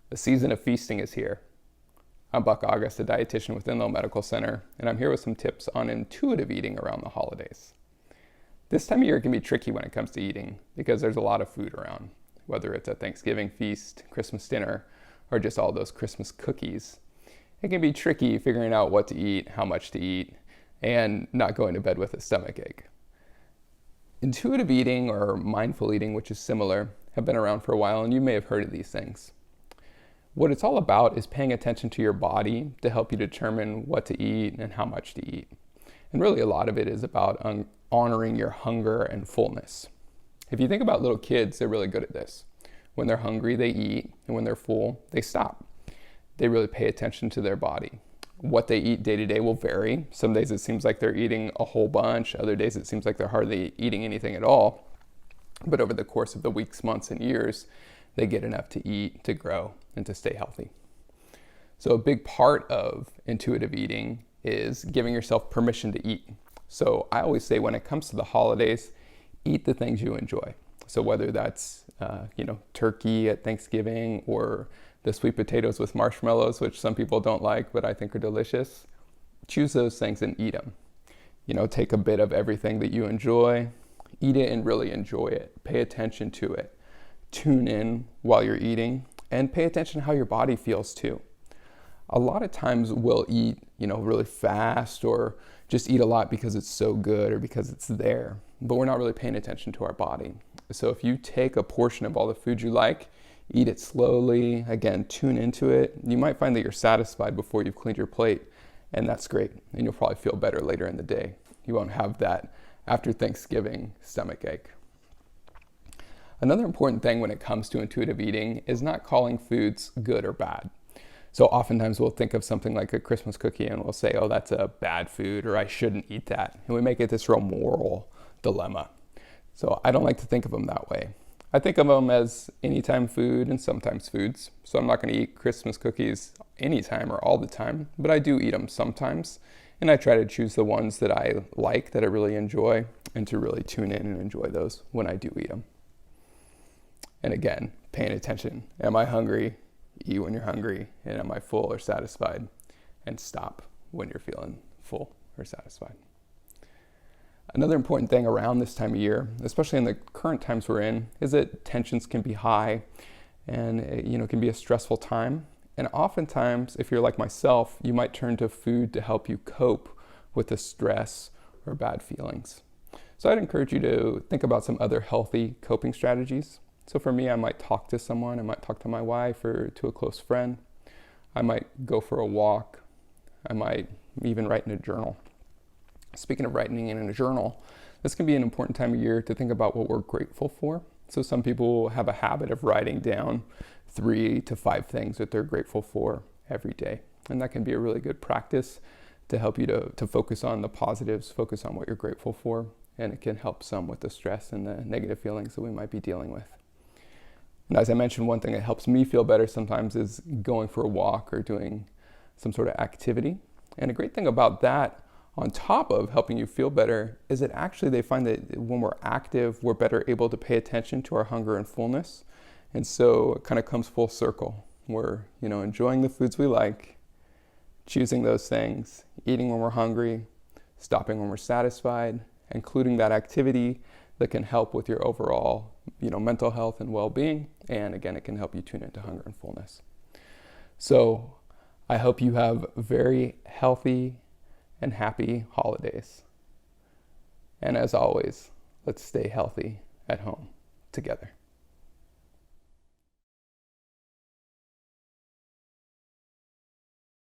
The season of feasting is here. I'm Buck August, a dietitian with Enloe Medical Center, and I'm here with some tips on intuitive eating around the holidays. This time of year can be tricky when it comes to eating because there's a lot of food around, whether it's a Thanksgiving feast, Christmas dinner, or just all those Christmas cookies. It can be tricky figuring out what to eat, how much to eat, and not going to bed with a stomachache. Intuitive eating or mindful eating, which is similar, have been around for a while, and you may have heard of these things. What it's all about is paying attention to your body to help you determine what to eat and how much to eat. And really a lot of it is about honoring your hunger and fullness. If you think about little kids, they're really good at this. When they're hungry, they eat, and when they're full, they stop. They really pay attention to their body. What they eat day to day will vary. Some days it seems like they're eating a whole bunch. Other days it seems like they're hardly eating anything at all. But over the course of the weeks, months, and years, they get enough to eat, to grow, and to stay healthy. So a big part of intuitive eating is giving yourself permission to eat. So I always say when it comes to the holidays, eat the things you enjoy. So whether that's turkey at Thanksgiving or the sweet potatoes with marshmallows, which some people don't like, but I think are delicious, choose those things and eat them. Take a bit of everything that you enjoy, eat it and really enjoy it. Pay attention to it. Tune in while you're eating and pay attention to how your body feels too. A lot of times we'll eat, really fast or just eat a lot because it's so good or because it's there, but we're not really paying attention to our body. So if you take a portion of all the food you like, eat it slowly, again, tune into it, you might find that you're satisfied before you've cleaned your plate, and that's great. And you'll probably feel better later in the day. You won't have that after Thanksgiving stomachache. Another important thing when it comes to intuitive eating is not calling foods good or bad. So oftentimes we'll think of something like a Christmas cookie and we'll say, oh, that's a bad food, or I shouldn't eat that. And we make it this real moral dilemma. So I don't like to think of them that way. I think of them as anytime food and sometimes foods. So I'm not going to eat Christmas cookies anytime or all the time, but I do eat them sometimes. And I try to choose the ones that I like, that I really enjoy, and to really tune in and enjoy those when I do eat them. And again, paying attention. Am I hungry? Eat when you're hungry. And am I full or satisfied? And stop when you're feeling full or satisfied. Another important thing around this time of year, especially in the current times we're in, is that tensions can be high and it can be a stressful time. And oftentimes, if you're like myself, you might turn to food to help you cope with the stress or bad feelings. So I'd encourage you to think about some other healthy coping strategies. So for me, I might talk to someone. I might talk to my wife or to a close friend. I might go for a walk. I might even write in a journal. Speaking of writing in a journal, this can be an important time of year to think about what we're grateful for. So some people have a habit of writing down 3 to 5 things that they're grateful for every day. And that can be a really good practice to help you to focus on the positives, focus on what you're grateful for, and it can help some with the stress and the negative feelings that we might be dealing with. And as I mentioned, one thing that helps me feel better sometimes is going for a walk or doing some sort of activity. And a great thing about that, on top of helping you feel better, is that actually they find that when we're active, we're better able to pay attention to our hunger and fullness. And so it kind of comes full circle. We're, enjoying the foods we like, choosing those things, eating when we're hungry, stopping when we're satisfied, including that activity that can help with your overall, mental health and well-being. And again, it can help you tune into hunger and fullness. So I hope you have very healthy and happy holidays. And as always, let's stay healthy at home together.